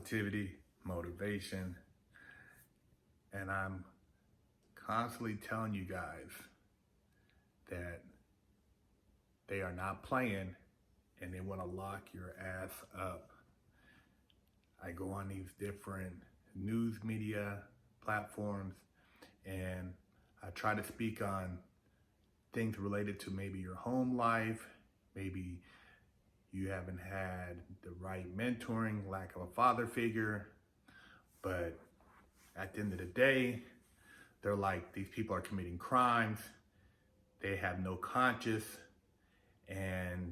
positivity, motivation, and I'm constantly telling you guys that they are not playing and they want to lock your ass up. I go on these different news media platforms and I try to speak on things related to maybe your home life, maybe you haven't had the right mentoring, lack of a father figure, but at the end of the day, they're like, these people are committing crimes, they have no conscience, and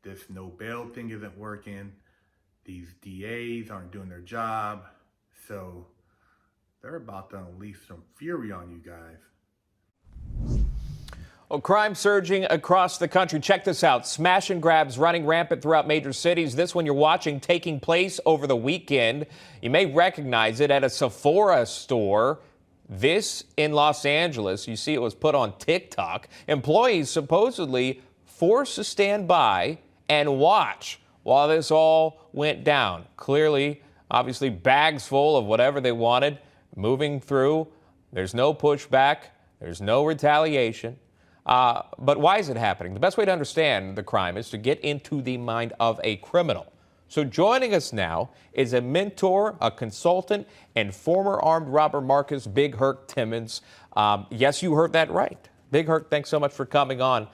this no bail thing isn't working. These DAs aren't doing their job, so they're about to unleash some fury on you guys. Well, crime surging across the country. Check this out. Smash and grabs running rampant throughout major cities. This one you're watching taking place over the weekend. You may recognize it at a Sephora store. This in Los Angeles. You see it was put on TikTok. Employees supposedly forced to stand by and watch while this all went down. Clearly, obviously, bags full of whatever they wanted, moving through. There's no pushback. There's no retaliation. But why is it happening? The best way to understand the crime is to get into the mind of a criminal. So joining us now is a mentor, a consultant, and former armed robber Marcus Big Herc916. Yes, you heard that right. Big Herc, thanks so much for coming on.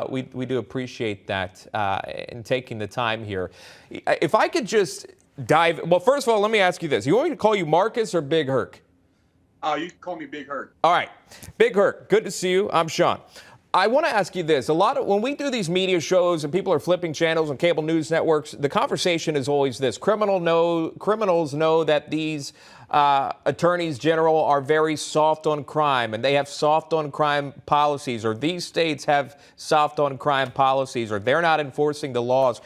We do appreciate that and taking the time here. If I could just dive, well, first of all, let me ask you this. You want me to call you Marcus or Big Herc? Oh, you can call me Big Herc. All right. Big Herc, good to see you. I'm Sean. I want to ask you this. When we do these media shows and people are flipping channels on cable news networks, the conversation is always this. Criminals know that these attorneys general are very soft on crime and they have soft on crime policies, or these states have soft on crime policies, or they're not enforcing the laws.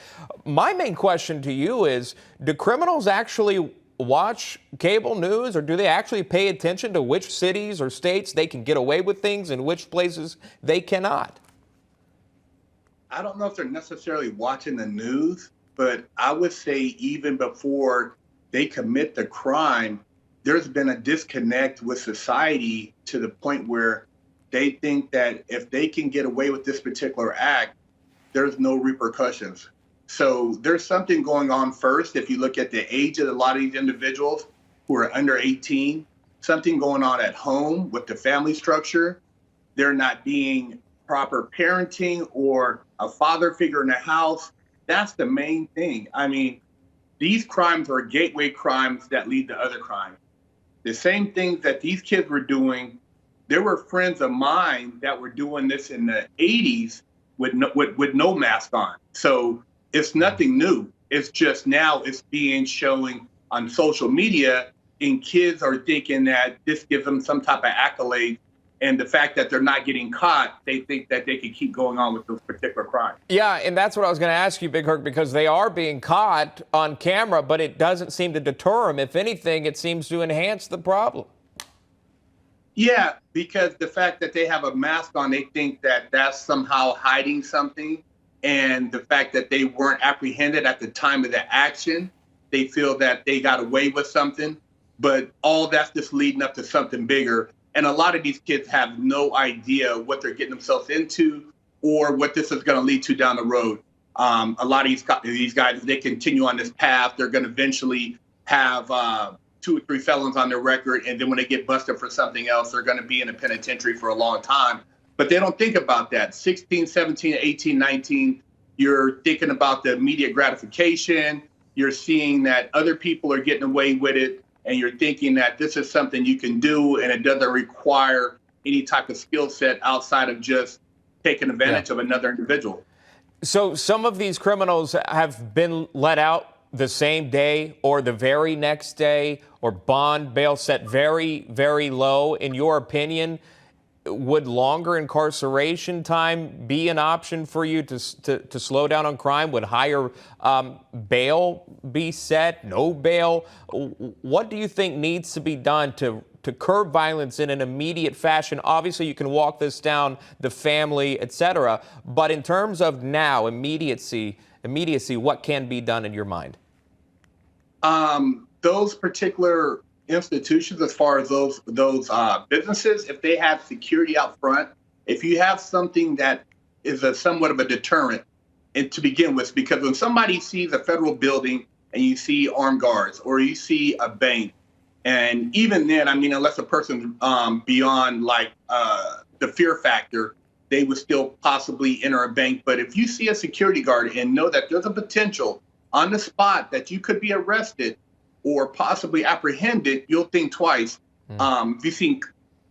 My main question to you is, do criminals actually watch cable news, or do they actually pay attention to which cities or states they can get away with things and which places they cannot? I don't know if they're necessarily watching the news, but I would say even before they commit the crime, there's been a disconnect with society to the point where they think that if they can get away with this particular act, there's no repercussions. So there's something going on first. If you look at the age of a lot of these individuals who are under 18, something going on at home with the family structure. They're not being proper parenting or a father figure in the house. That's the main thing. I mean, these crimes are gateway crimes that lead to other crimes. The same things that these kids were doing, there were friends of mine that were doing this in the 80s with no mask on. So it's nothing new. It's just now it's being showing on social media, and kids are thinking that this gives them some type of accolade. And the fact that they're not getting caught, they think that they can keep going on with those particular crimes. Yeah, and that's what I was going to ask you, Big Herc, because they are being caught on camera, but it doesn't seem to deter them. If anything, it seems to enhance the problem. Yeah, because the fact that they have a mask on, they think that that's somehow hiding something. And the fact that they weren't apprehended at the time of the action, they feel that they got away with something. But all that's just leading up to something bigger. And a lot of these kids have no idea what they're getting themselves into or what this is going to lead to down the road. A lot of these guys, if they continue on this path, they're going to eventually have 2 or 3 felons on their record. And then when they get busted for something else, they're going to be in a penitentiary for a long time. But they don't think about that. 16, 17, 18, 19, you're thinking about the immediate gratification. You're seeing that other people are getting away with it. And you're thinking that this is something you can do and it doesn't require any type of skill set outside of just taking advantage of another individual. So some of these criminals have been let out the same day or the very next day, or bond bail set very, very low. In your opinion, would longer incarceration time be an option for you to slow down on crime? Would higher bail be set? No bail? What do you think needs to be done to curb violence in an immediate fashion? Obviously, you can walk this down, the family, etc. But in terms of now, immediacy, what can be done in your mind? Those particular institutions, as far as those businesses, if they have security out front, if you have something that is somewhat of a deterrent, and to begin with, because when somebody sees a federal building and you see armed guards, or you see a bank, and even then, I mean, unless a person's beyond like the fear factor, they would still possibly enter a bank. But if you see a security guard and know that there's a potential on the spot that you could be arrested or possibly apprehended, you'll think twice. If you see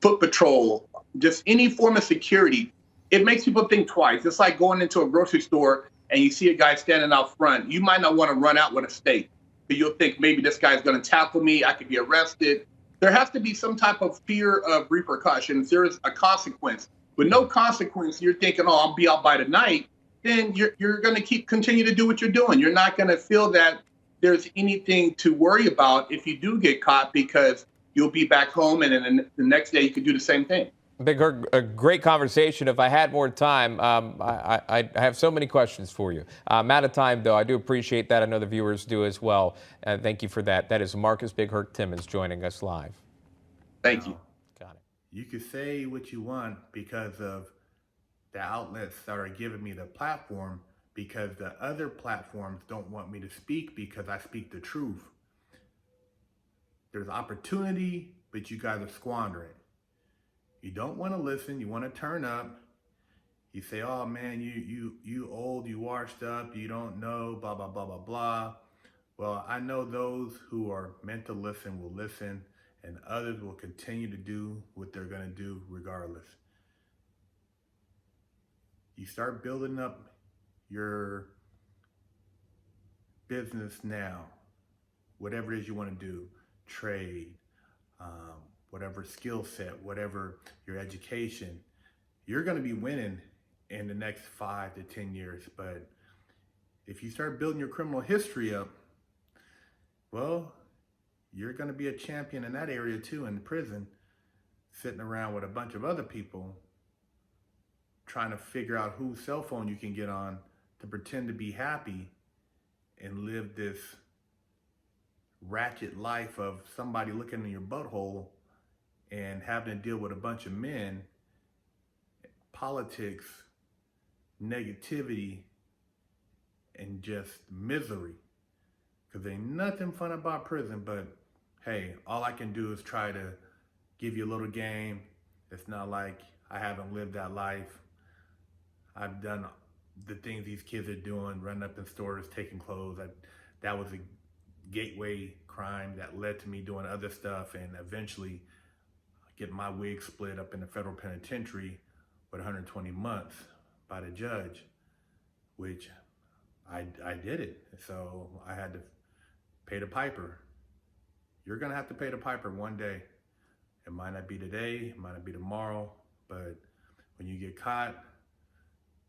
foot patrol, just any form of security, it makes people think twice. It's like going into a grocery store and you see a guy standing out front. You might not want to run out with a steak, but you'll think maybe this guy's going to tackle me. I could be arrested. There has to be some type of fear of repercussions. There is a consequence. With no consequence, you're thinking, oh, I'll be out by the night. Then you're going to continue to do what you're doing. You're not going to feel that there's anything to worry about if you do get caught, because you'll be back home, and then the next day you could do the same thing. Big Herc, a great conversation. If I had more time, I have so many questions for you. I'm out of time, though. I do appreciate that. I know the viewers do as well. Thank you for that. That is Marcus Big Herc Timmons joining us live. Thank you. Got it. You can say what you want because of the outlets that are giving me the platform, because the other platforms don't want me to speak because I speak the truth. There's opportunity, but you guys are squandering. You don't want to listen. You want to turn up. You say, oh man, you old, you washed up, you don't know, blah, blah, blah, blah, blah. Well, I know those who are meant to listen will listen, and others will continue to do what they're going to do regardless. You start building up your business now, whatever it is you want to do, trade, whatever skill set, whatever your education, you're going to be winning in the next 5 to 10 years. But if you start building your criminal history up, well, you're going to be a champion in that area too, in prison, sitting around with a bunch of other people trying to figure out whose cell phone you can get on to pretend to be happy and live this ratchet life of somebody looking in your butthole and having to deal with a bunch of men, politics, negativity, and just misery. Because ain't nothing fun about prison, but hey, all I can do is try to give you a little game. It's not like I haven't lived that life. I've done the things these kids are doing, running up in stores, taking clothes. That was a gateway crime that led to me doing other stuff, and eventually getting my wig split up in the federal penitentiary with 120 months by the judge, which I did it. So I had to pay the piper. You're gonna have to pay the piper one day. It might not be today, it might not be tomorrow, but when you get caught,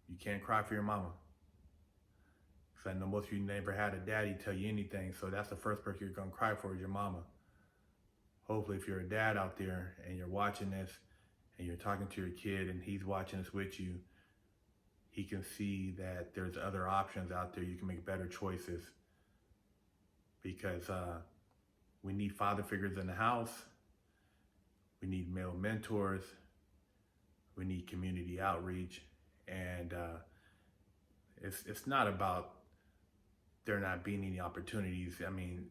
you can't cry for your mama. Because I know most of you never had a daddy tell you anything, so that's the first person you're gonna cry for is your mama. Hopefully if you're a dad out there and you're watching this and you're talking to your kid and he's watching this with you, he can see that there's other options out there. You can make better choices, because we need father figures in the house. We need male mentors. We need community outreach. And it's not about there not being any opportunities. I mean,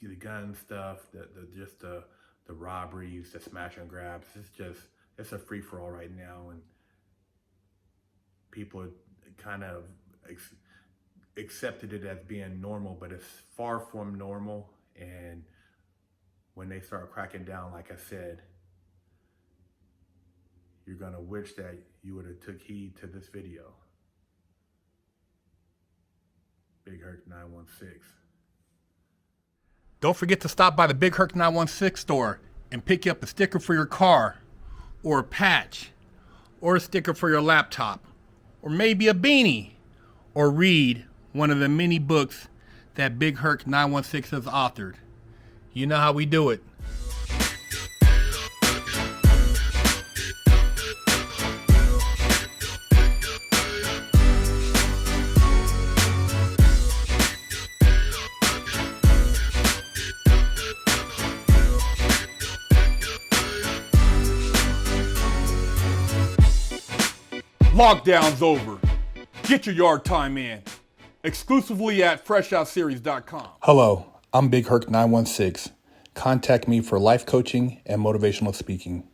the gun stuff, the robberies, the smash and grabs, it's a free for all right now, and people are kind of accepted it as being normal, but it's far from normal. And when they start cracking down, like I said, you're gonna wish that you would have took heed to this video. Big Herc916. Don't forget to stop by the Big Herc916 store and pick you up a sticker for your car, or a patch, or a sticker for your laptop, or maybe a beanie, or read one of the many books that Big Herc916 has authored. You know how we do it. Lockdown's over. Get your yard time in. Exclusively at FreshOutSeries.com. Hello, I'm Big Herc916. Contact me for life coaching and motivational speaking.